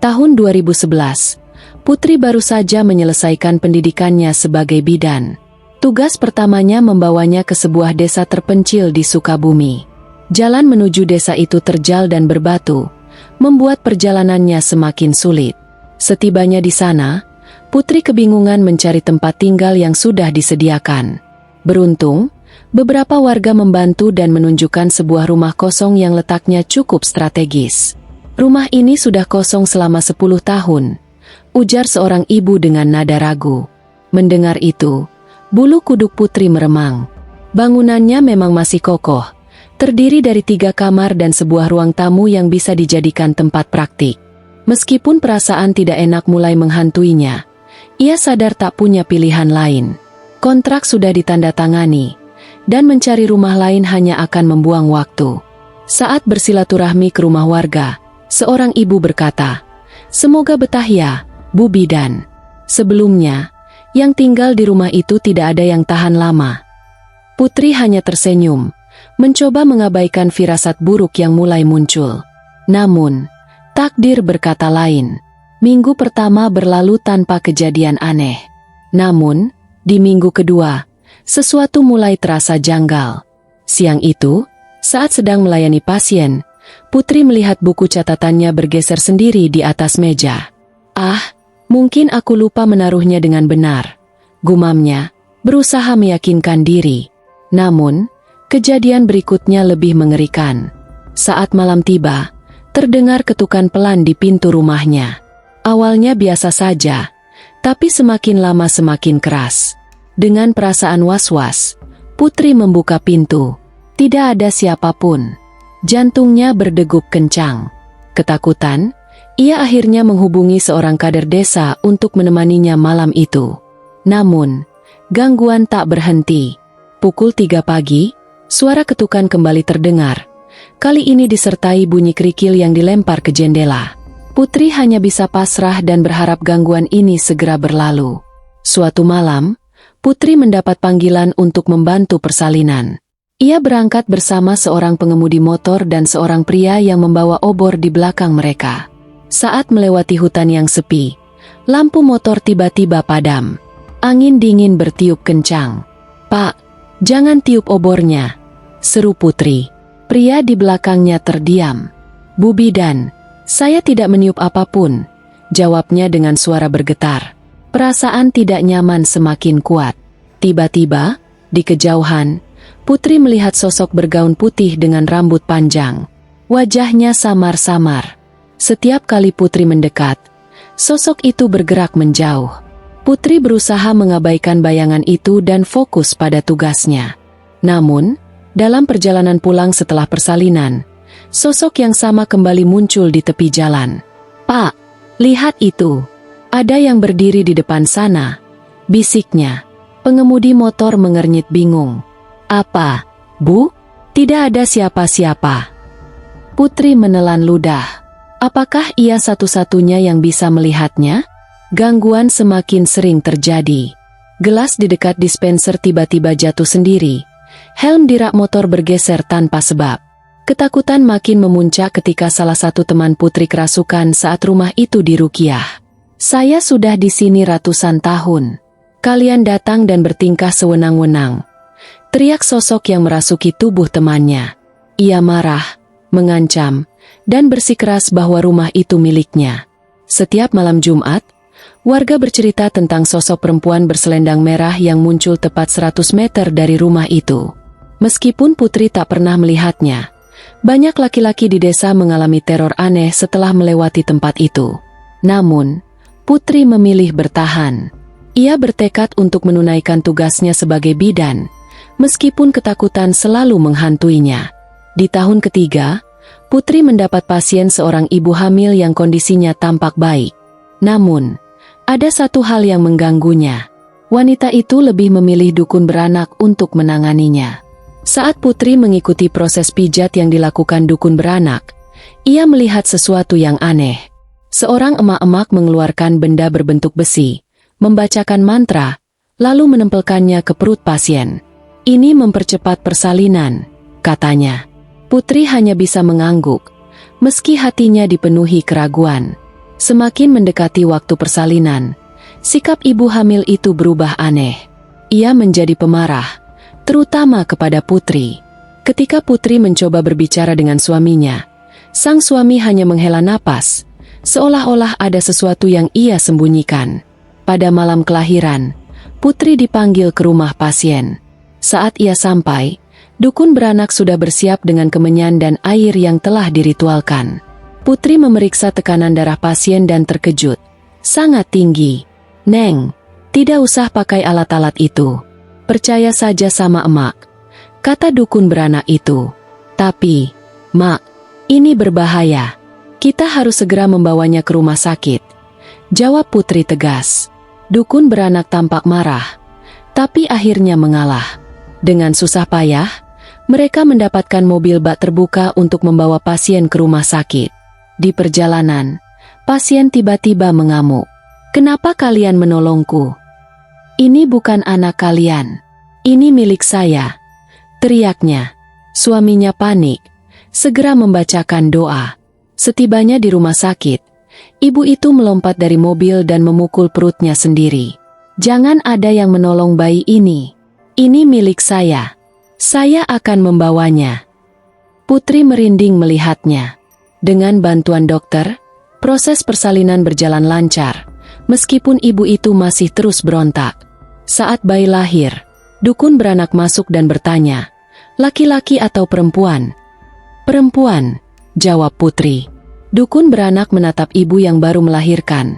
Tahun 2011, Putri baru saja menyelesaikan pendidikannya sebagai bidan. Tugas pertamanya membawanya ke sebuah desa terpencil di Sukabumi. Jalan menuju desa itu terjal dan berbatu, membuat perjalanannya semakin sulit. Setibanya di sana, Putri kebingungan mencari tempat tinggal yang sudah disediakan. Beruntung, beberapa warga membantu dan menunjukkan sebuah rumah kosong yang letaknya cukup strategis. Rumah ini sudah kosong selama 10 tahun, ujar seorang ibu dengan nada ragu. Mendengar itu, bulu kuduk Putri meremang. Bangunannya memang masih kokoh, terdiri dari 3 kamar dan sebuah ruang tamu yang bisa dijadikan tempat praktik. Meskipun perasaan tidak enak mulai menghantuinya, ia sadar tak punya pilihan lain. Kontrak sudah ditandatangani, dan mencari rumah lain hanya akan membuang waktu. Saat bersilaturahmi ke rumah warga, seorang ibu berkata, "Semoga betah ya, Bu Bidan." Sebelumnya, yang tinggal di rumah itu tidak ada yang tahan lama. Putri hanya tersenyum, mencoba mengabaikan firasat buruk yang mulai muncul. Namun, takdir berkata lain. Minggu pertama berlalu tanpa kejadian aneh. Namun, di minggu kedua, sesuatu mulai terasa janggal. Siang itu, saat sedang melayani pasien, Putri melihat buku catatannya bergeser sendiri di atas meja. "Ah, mungkin aku lupa menaruhnya dengan benar," gumamnya, berusaha meyakinkan diri. Namun, kejadian berikutnya lebih mengerikan. Saat malam tiba, terdengar ketukan pelan di pintu rumahnya. Awalnya biasa saja, tapi semakin lama semakin keras. Dengan perasaan was-was, Putri membuka pintu. Tidak ada siapapun. Jantungnya berdegup kencang. Ketakutan, ia akhirnya menghubungi seorang kader desa untuk menemaninya malam itu. Namun, gangguan tak berhenti. Pukul 3 pagi, suara ketukan kembali terdengar. Kali ini disertai bunyi kerikil yang dilempar ke jendela. Putri hanya bisa pasrah dan berharap gangguan ini segera berlalu. Suatu malam, Putri mendapat panggilan untuk membantu persalinan. Ia berangkat bersama seorang pengemudi motor dan seorang pria yang membawa obor di belakang mereka. Saat melewati hutan yang sepi, lampu motor tiba-tiba padam. Angin dingin bertiup kencang. "Pak, jangan tiup obornya," seru Putri. Pria di belakangnya terdiam. "Bu Bidan, saya tidak meniup apapun," jawabnya dengan suara bergetar. Perasaan tidak nyaman semakin kuat. Tiba-tiba, di kejauhan, Putri melihat sosok bergaun putih dengan rambut panjang. Wajahnya samar-samar. Setiap kali Putri mendekat, sosok itu bergerak menjauh. Putri berusaha mengabaikan bayangan itu dan fokus pada tugasnya. Namun, dalam perjalanan pulang setelah persalinan, sosok yang sama kembali muncul di tepi jalan. "Pak, lihat itu. Ada yang berdiri di depan sana," bisiknya. Pengemudi motor mengernyit bingung. "Apa, Bu? Tidak ada siapa-siapa." Putri menelan ludah. Apakah ia satu-satunya yang bisa melihatnya? Gangguan semakin sering terjadi. Gelas di dekat dispenser tiba-tiba jatuh sendiri. Helm di rak motor bergeser tanpa sebab. Ketakutan makin memuncak ketika salah satu teman Putri kerasukan saat rumah itu diruqyah. "Saya sudah di sini ratusan tahun. Kalian datang dan bertingkah sewenang-wenang," teriak sosok yang merasuki tubuh temannya. Ia marah, mengancam, dan bersikeras bahwa rumah itu miliknya. Setiap malam Jumat, warga bercerita tentang sosok perempuan berselendang merah yang muncul tepat 100 meter dari rumah itu. Meskipun Putri tak pernah melihatnya, banyak laki-laki di desa mengalami teror aneh setelah melewati tempat itu. Namun, Putri memilih bertahan. Ia bertekad untuk menunaikan tugasnya sebagai bidan, meskipun ketakutan selalu menghantuinya. Di tahun ketiga, Putri mendapat pasien seorang ibu hamil yang kondisinya tampak baik. Namun, ada satu hal yang mengganggunya. Wanita itu lebih memilih dukun beranak untuk menanganinya. Saat Putri mengikuti proses pijat yang dilakukan dukun beranak, ia melihat sesuatu yang aneh. Seorang emak-emak mengeluarkan benda berbentuk besi, membacakan mantra, lalu menempelkannya ke perut pasien. "Ini mempercepat persalinan," katanya. Putri hanya bisa mengangguk, meski hatinya dipenuhi keraguan. Semakin mendekati waktu persalinan, sikap ibu hamil itu berubah aneh. Ia menjadi pemarah, terutama kepada Putri. Ketika Putri mencoba berbicara dengan suaminya, sang suami hanya menghela napas, seolah-olah ada sesuatu yang ia sembunyikan. Pada malam kelahiran, Putri dipanggil ke rumah pasien. Saat ia sampai, dukun beranak sudah bersiap dengan kemenyan dan air yang telah diritualkan. Putri memeriksa tekanan darah pasien dan terkejut. Sangat tinggi. "Neng, tidak usah pakai alat-alat itu. Percaya saja sama emak," kata dukun beranak itu. "Tapi, Mak, ini berbahaya. Kita harus segera membawanya ke rumah sakit," jawab Putri tegas. Dukun beranak tampak marah, tapi akhirnya mengalah. Dengan susah payah, mereka mendapatkan mobil bak terbuka untuk membawa pasien ke rumah sakit. Di perjalanan, pasien tiba-tiba mengamuk. "Kenapa kalian menolongku? Ini bukan anak kalian. Ini milik saya," teriaknya. Suaminya panik, segera membacakan doa. Setibanya di rumah sakit, ibu itu melompat dari mobil dan memukul perutnya sendiri. "Jangan ada yang menolong bayi ini. Ini milik saya. Saya akan membawanya." Putri merinding melihatnya. Dengan bantuan dokter, proses persalinan berjalan lancar, meskipun ibu itu masih terus berontak. Saat bayi lahir, dukun beranak masuk dan bertanya, "Laki-laki atau perempuan?" "Perempuan," jawab Putri. Dukun beranak menatap ibu yang baru melahirkan,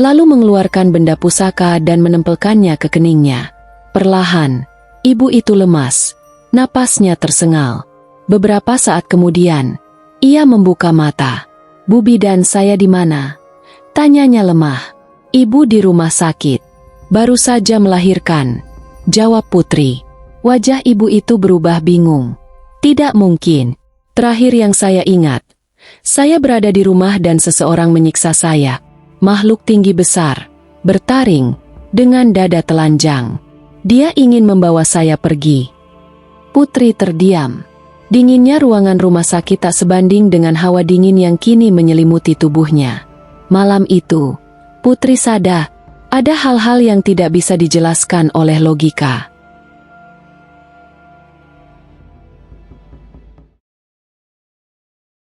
lalu mengeluarkan benda pusaka dan menempelkannya ke keningnya. Perlahan, ibu itu lemas, napasnya tersengal. Beberapa saat kemudian, ia membuka mata. "Bu bidan saya di mana?" tanyanya lemah. "Ibu di rumah sakit. Baru saja melahirkan," jawab Putri. Wajah ibu itu berubah bingung. "Tidak mungkin. Terakhir yang saya ingat, saya berada di rumah dan seseorang menyiksa saya. Makhluk tinggi besar, bertaring, dengan dada telanjang. Dia ingin membawa saya pergi." Putri terdiam. Dinginnya ruangan rumah sakit tak sebanding dengan hawa dingin yang kini menyelimuti tubuhnya. Malam itu, Putri sadar, ada hal-hal yang tidak bisa dijelaskan oleh logika.